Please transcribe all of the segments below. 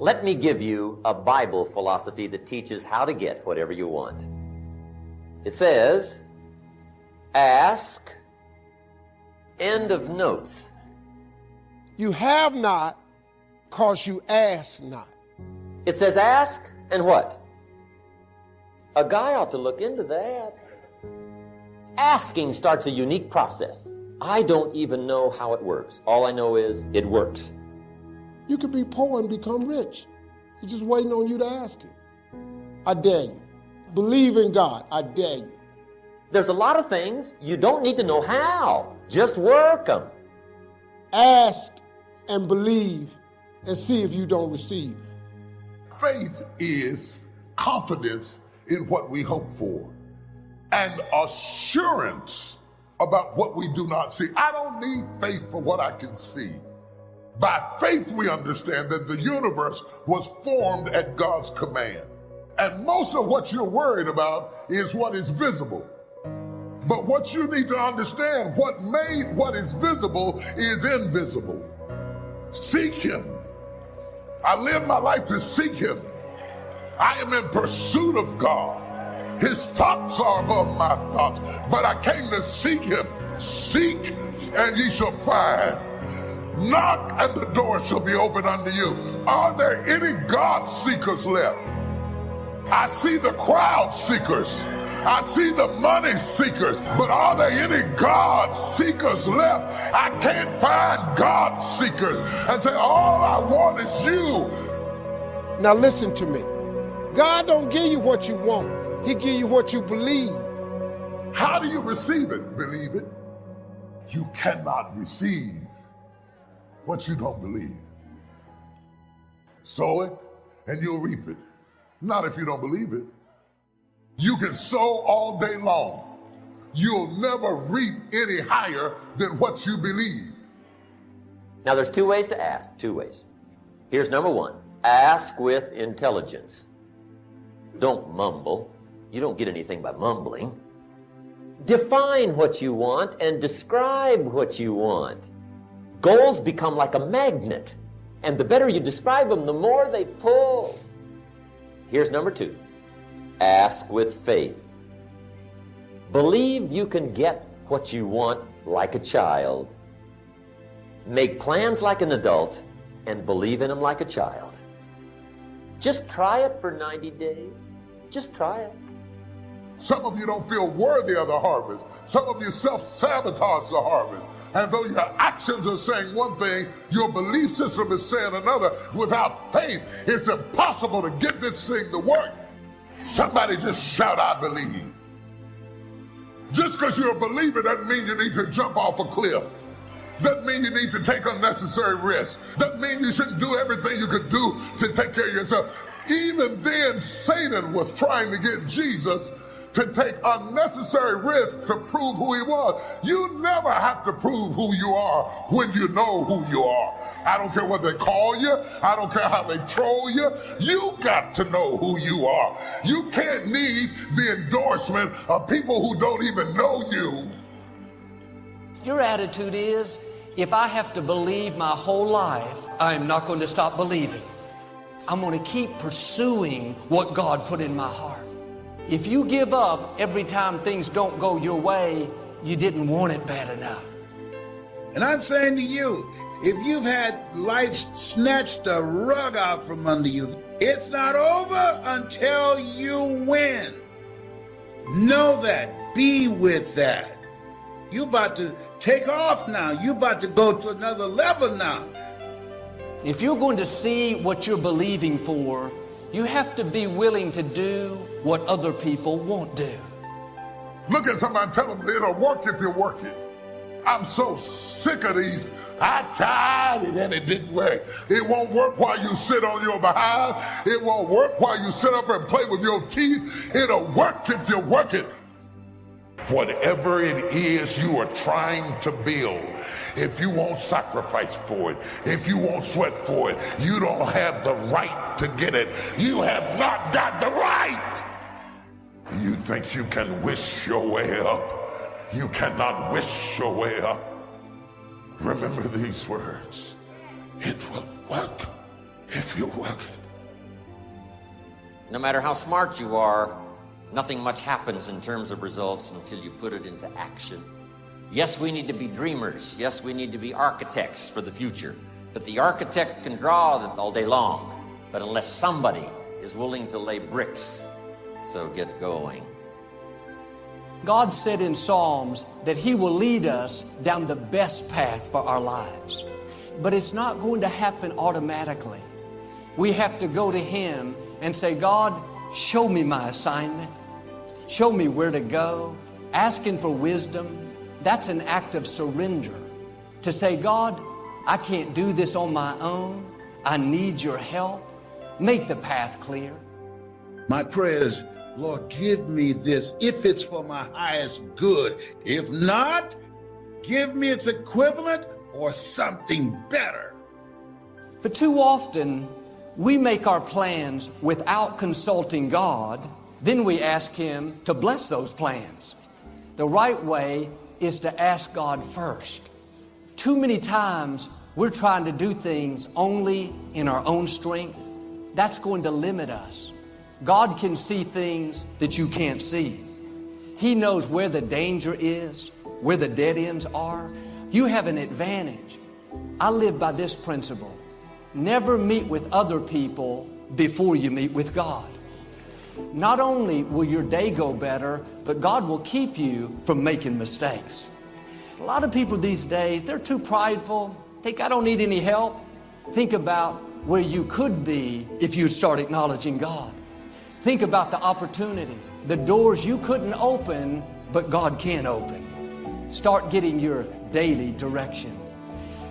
Let me give you a Bible philosophy that teaches how to get whatever you want. It says, ask, end of notes. You have not, because you ask not. It says ask, and what? A guy ought to look into that. Asking starts a unique process. I don't even know how it works. All I know is it works. You could be poor and become rich. He's just waiting on you to ask him. I dare you. Believe in God. I dare you. There's a lot of things you don't need to know how. Just work them. Ask and believe and see if you don't receive. Faith is confidence in what we hope for and assurance about what we do not see. I don't need faith for what I can see. By faith, we understand that the universe was formed at God's command. And most of what you're worried about is what is visible. But what you need to understand, what made what is visible is invisible. Seek Him. I live my life to seek Him. I am in pursuit of God. His thoughts are above my thoughts, but I came to seek Him. Seek, and ye shall find. Knock, and the door shall be opened unto you. Are there any God seekers left? I see the crowd seekers. I see the money seekers. But are there any God seekers left? I can't find God seekers and say, all I want is you. Now listen to me. God don't give you what you want. He give you what you believe. How do you receive it? Believe it. You cannot receive what you don't believe. Sow it and you'll reap it. Not if you don't believe it. You can sow all day long. You'll never reap any higher than what you believe. Now there's two ways to ask, two ways. Here's number one. Ask with intelligence. Don't mumble. You don't get anything by mumbling. Define what you want and describe what you want. Goals become like a magnet, and the better you describe them, the more they pull. Here's number two. Ask with faith. Believe you can get what you want like a child. Make plans like an adult and believe in them like a child. Just try it for 90 days. Just try it. Some of you don't feel worthy of the harvest. Some of you self-sabotage the harvest. And though your actions are saying one thing, your belief system is saying another. Without faith, it's impossible to get this thing to work. Somebody just shout, I believe. Just because you're a believer doesn't mean you need to jump off a cliff. Doesn't mean you need to take unnecessary risks. Doesn't mean you shouldn't do everything you could do to take care of yourself. Even then, Satan was trying to get Jesus to take unnecessary risks to prove who he was. You never have to prove who you are when you know who you are. I don't care what they call you. I don't care how they troll you. You got to know who you are. You can't need the endorsement of people who don't even know you. Your attitude is, if I have to believe my whole life, I'm not going to stop believing. I'm going to keep pursuing what God put in my heart. If you give up every time things don't go your way, you didn't want it bad enough. And I'm saying to you, if you've had life snatched the rug out from under you, it's not over until you win. Know that. Be with that. You about to take off now. You about to go to another level now. If you're going to see what you're believing for, you have to be willing to do what other people won't do. Look at somebody and tell them it'll work if you work it. I'm so sick of these. I tried it and it didn't work. It won't work while you sit on your behind. It won't work while you sit up and play with your teeth. It'll work if you work it. Whatever it is you are trying to build, if you won't sacrifice for it, if you won't sweat for it, you don't have the right to get it. You have not got the right. You think you can wish your way up. You cannot wish your way up. Remember these words. It will work if you work it. No matter how smart you are, nothing much happens in terms of results until you put it into action. Yes, we need to be dreamers. Yes, we need to be architects for the future. But the architect can draw all day long, but unless somebody is willing to lay bricks, so get going. God said in Psalms that He will lead us down the best path for our lives. But it's not going to happen automatically. We have to go to Him and say, God, show me my assignment. Show me where to go. Asking for wisdom, that's an act of surrender. To say, God, I can't do this on my own. I need your help. Make the path clear. My prayer is, Lord, give me this if it's for my highest good. If not, give me its equivalent or something better. But too often, we make our plans without consulting God. Then we ask Him to bless those plans. The right way is to ask God first. Too many times, we're trying to do things only in our own strength. That's going to limit us. God can see things that you can't see. He knows where the danger is, where the dead ends are. You have an advantage. I live by this principle. Never meet with other people before you meet with God. Not only will your day go better, but God will keep you from making mistakes. A lot of people these days, they're too prideful. Think, I don't need any help. Think about where you could be if you'd start acknowledging God. Think about the opportunity, the doors you couldn't open, but God can open. Start getting your daily direction.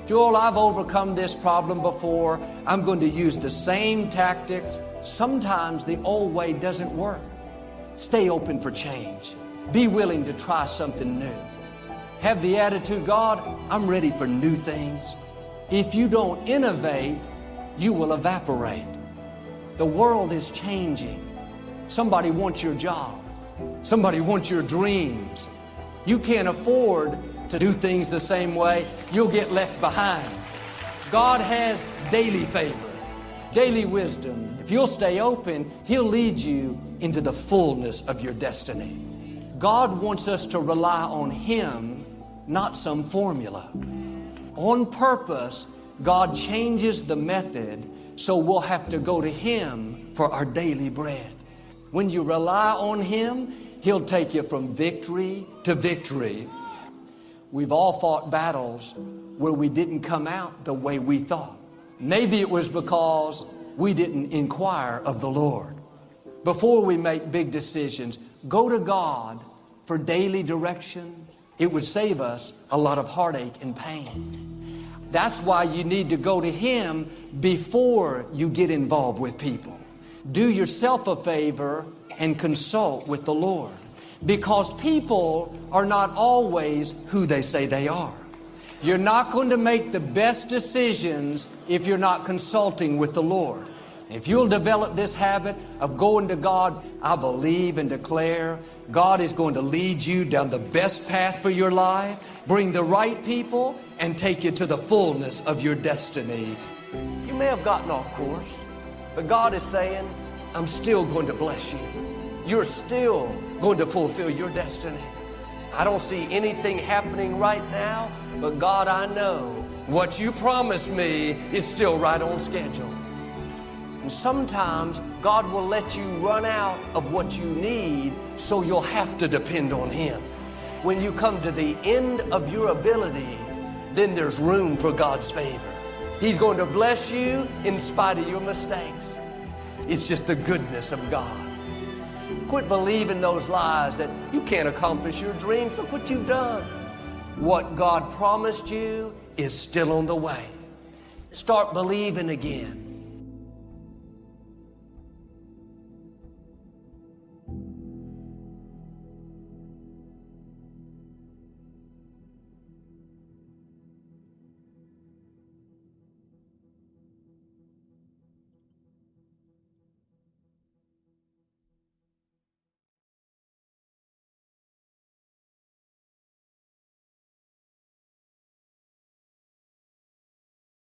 Joel, I've overcome this problem before. I'm going to use the same tactics. Sometimes the old way doesn't work. Stay open for change. Be willing to try something new. Have the attitude, God, I'm ready for new things. If you don't innovate, you will evaporate. The world is changing. Somebody wants your job. Somebody wants your dreams. You can't afford to do things the same way. You'll get left behind. God has daily favor, daily wisdom. If you'll stay open, He'll lead you into the fullness of your destiny. God wants us to rely on Him, not some formula. On purpose, God changes the method so we'll have to go to Him for our daily bread. When you rely on Him, He'll take you from victory to victory. We've all fought battles where we didn't come out the way we thought. Maybe it was because we didn't inquire of the Lord. Before we make big decisions, go to God for daily direction. It would save us a lot of heartache and pain. That's why you need to go to Him before you get involved with people. Do yourself a favor and consult with the Lord, because people are not always who they say they are. You're not going to make the best decisions if you're not consulting with the Lord. If you'll develop this habit of going to God, I believe and declare God is going to lead you down the best path for your life, bring the right people, and take you to the fullness of your destiny. You may have gotten off course, but God is saying, I'm still going to bless you. You're still going to fulfill your destiny. I don't see anything happening right now, but God, I know what you promised me is still right on schedule. And sometimes God will let you run out of what you need, so you'll have to depend on Him. When you come to the end of your ability, then there's room for God's favor. He's going to bless you in spite of your mistakes. It's just the goodness of God. Quit believing those lies that you can't accomplish your dreams. Look what you've done. What God promised you is still on the way. Start believing again.